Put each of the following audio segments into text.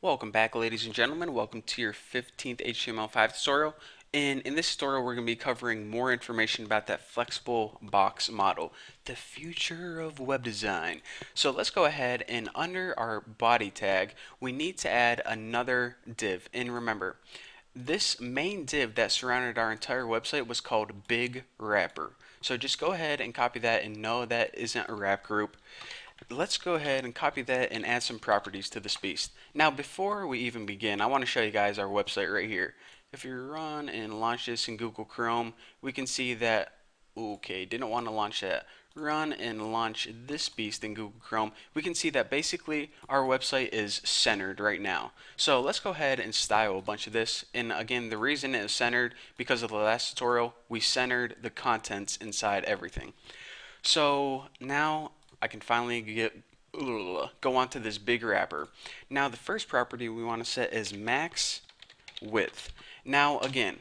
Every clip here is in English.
Welcome back, ladies and gentlemen. Welcome to your 15th HTML5 tutorial. And in this tutorial, we're going to be covering more information about that flexible box model, the future of web design. So let's go ahead and under our body tag, we need to add another div. And remember, this main div that surrounded our entire website was called Big Wrapper. So just go ahead and copy that and no, that isn't a wrap group. Let's go ahead and copy that and add some properties to this beast. Now before we even begin, I want to show you guys our website right here. If you run and launch this in Google Chrome, we can see that, okay, didn't want to launch that. Run and launch this beast in Google Chrome. We can see that basically our website is centered right now. So let's go ahead and style a bunch of this. And again, the reason it is centered, because of the last tutorial, we centered the contents inside everything. So now I can finally go on to this big wrapper. Now the first property we want to set is max width. Now again,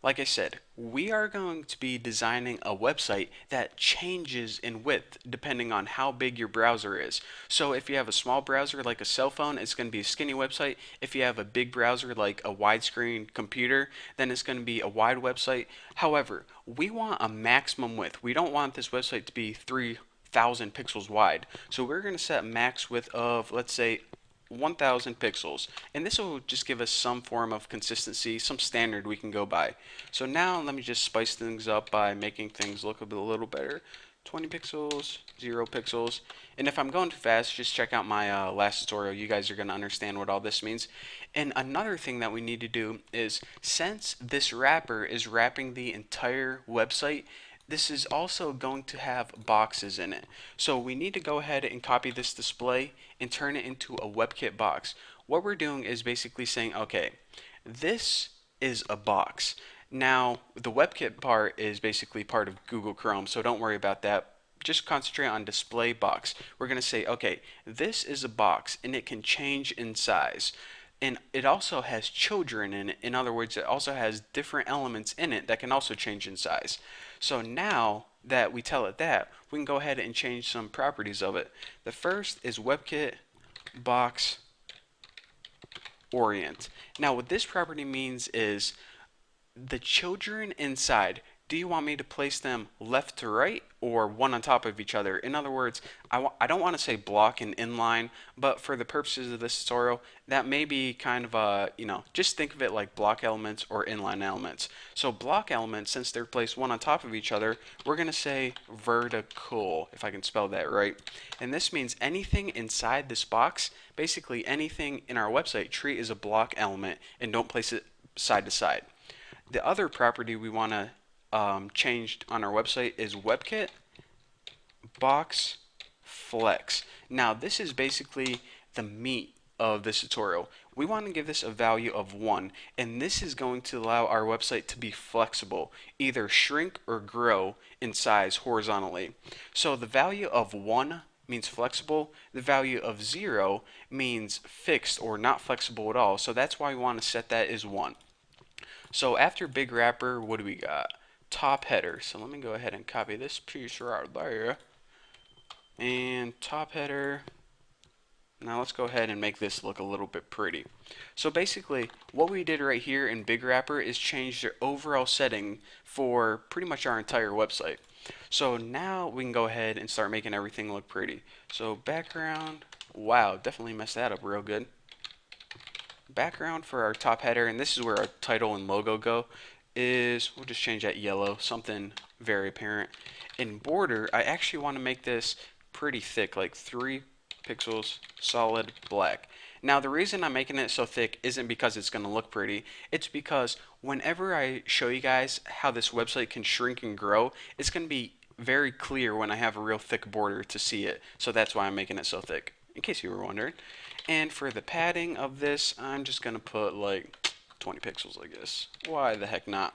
like I said, we are going to be designing a website that changes in width depending on how big your browser is. So if you have a small browser like a cell phone, it's going to be a skinny website. If you have a big browser like a widescreen computer, then it's going to be a wide website. However, we want a maximum width. We don't want this website to be 3,000 pixels wide. So we're going to set max width of, let's say, 1,000 pixels, and this will just give us some form of consistency, some standard we can go by. So now let me just spice things up by making things look a little better. 20 pixels, 0 pixels, and if I'm going too fast, just check out my last tutorial. You guys are going to understand what all this means. And another thing that we need to do is, since this wrapper is wrapping the entire website, this is also going to have boxes in it. So we need to go ahead and copy this display and turn it into a WebKit box. What we're doing is basically saying, okay, this is a box. Now, the WebKit part is basically part of Google Chrome, so don't worry about that. Just concentrate on display box. We're going to say, okay, this is a box and it can change in size. And it also has children in it. In other words, it also has different elements in it that can also change in size. So now that we tell it that, we can go ahead and change some properties of it. The first is WebKit box orient. Now what this property means is the children inside, do you want me to place them left to right or one on top of each other? In other words, I don't want to say block and inline, but for the purposes of this tutorial, that may be kind of a, just think of it like block elements or inline elements. So block elements, since they're placed one on top of each other, we're going to say vertical, if I can spell that right. And this means anything inside this box, basically anything in our website, treat as a block element and don't place it side to side. The other property we want to change on our website is WebKit box flex. Now this is basically the meat of this tutorial. We want to give this a value of 1, and this is going to allow our website to be flexible, either shrink or grow in size horizontally. So the value of 1 means flexible, the value of 0 means fixed or not flexible at all, so that's why we want to set that as 1. So after big wrapper, what do we got? Top header. So let me go ahead and copy this piece right there. And top header. Now let's go ahead and make this look a little bit pretty. So basically, what we did right here in big wrapper is change the overall setting for pretty much our entire website. So now we can go ahead and start making everything look pretty. So background, wow, definitely messed that up real good. Background for our top header, and this is where our title and logo go, is, we'll just change that yellow, something very apparent. In border, I actually want to make this pretty thick, like 3 pixels, solid black. Now the reason I'm making it so thick isn't because it's going to look pretty, it's because whenever I show you guys how this website can shrink and grow, it's going to be very clear when I have a real thick border to see it. So that's why I'm making it so thick, in case you were wondering. And for the padding of this, I'm just going to put like 20 pixels, I guess. Why the heck not?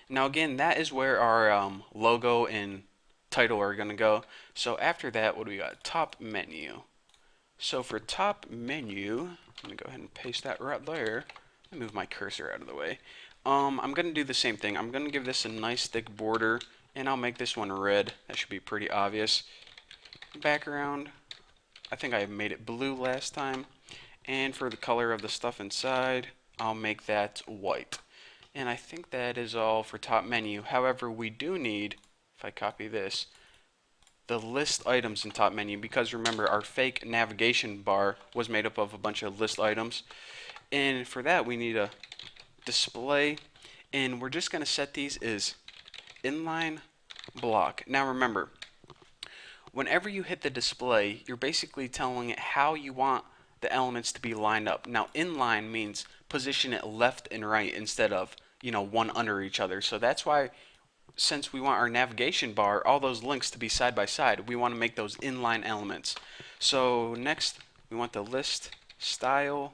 Now again, that is where our logo and title are going to go. So after that, what do we got? Top menu. So for top menu, I'm going to go ahead and paste that right there. Let me move my cursor out of the way. I'm going to do the same thing. I'm going to give this a nice thick border, and I'll make this one red. That should be pretty obvious. Background, I think I made it blue last time. And for the color of the stuff inside, I'll make that white. And I think that is all for top menu. However, we do need, if I copy this, the list items in top menu, because remember our fake navigation bar was made up of a bunch of list items. And for that we need a display, and we're just going to set these as inline block. Now remember, whenever you hit the display, you're basically telling it how you want the elements to be lined up. Now inline means position it left and right instead of, one under each other. So that's why, since we want our navigation bar, all those links to be side by side, we want to make those inline elements. So next we want the list style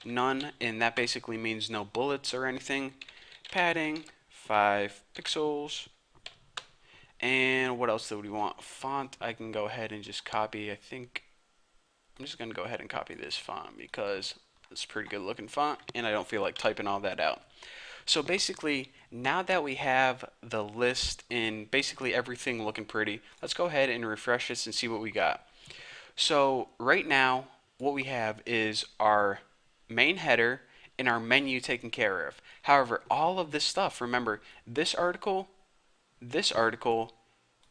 none, and that basically means no bullets or anything. Padding 5 pixels. And what else do we want? Font, I can go ahead and just copy. I think I'm just going to go ahead and copy this font because it's a pretty good looking font and I don't feel like typing all that out. So basically, now that we have the list and basically everything looking pretty, let's go ahead and refresh this and see what we got. So right now, what we have is our main header and our menu taken care of. However, all of this stuff, remember, this article,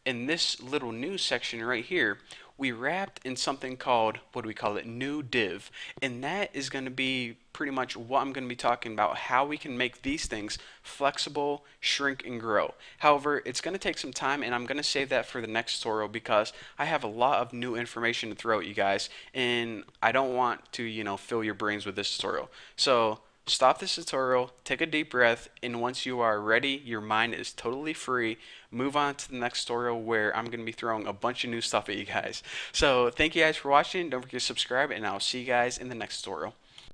in this little news section right here, we wrapped in something called, what do we call it, new div. And that is going to be pretty much what I'm going to be talking about, how we can make these things flexible, shrink, and grow. However, it's going to take some time, and I'm going to save that for the next tutorial because I have a lot of new information to throw at you guys, and I don't want to, fill your brains with this tutorial. So stop this tutorial, take a deep breath, and once you are ready, your mind is totally free, move on to the next tutorial where I'm going to be throwing a bunch of new stuff at you guys. So thank you guys for watching. Don't forget to subscribe, and I'll see you guys in the next tutorial.